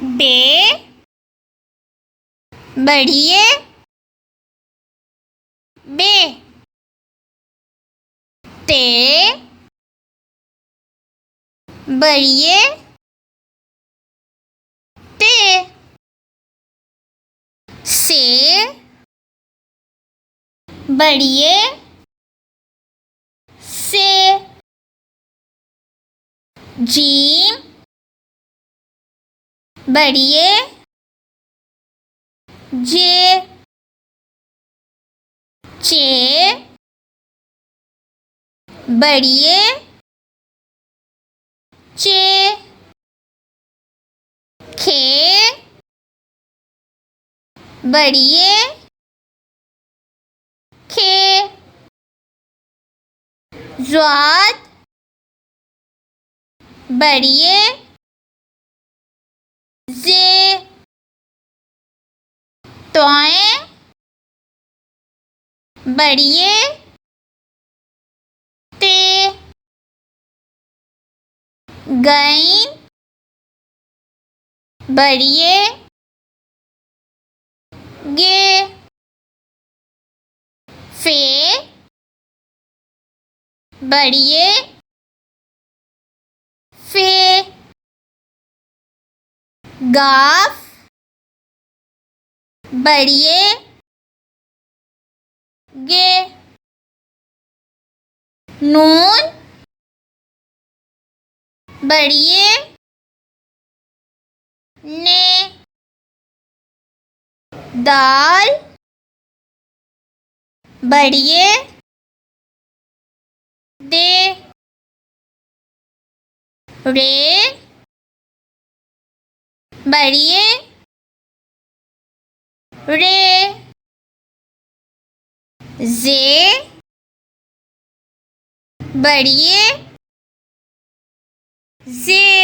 बे बढ़िए बे ते बढ़िए ते से बढ़िए से जीम बढ़िए जे चे बढ़िए चे खे बढ़िए खे ज़्वाद बढ़िए जे तोएं बढ़िए ते गईन बढ़िए गे फे बढ़िए फे गाफ बढ़िए गे नून बढ़िए ने दाल बढ़िए दे रे बढ़िए रे जे बढ़िए जे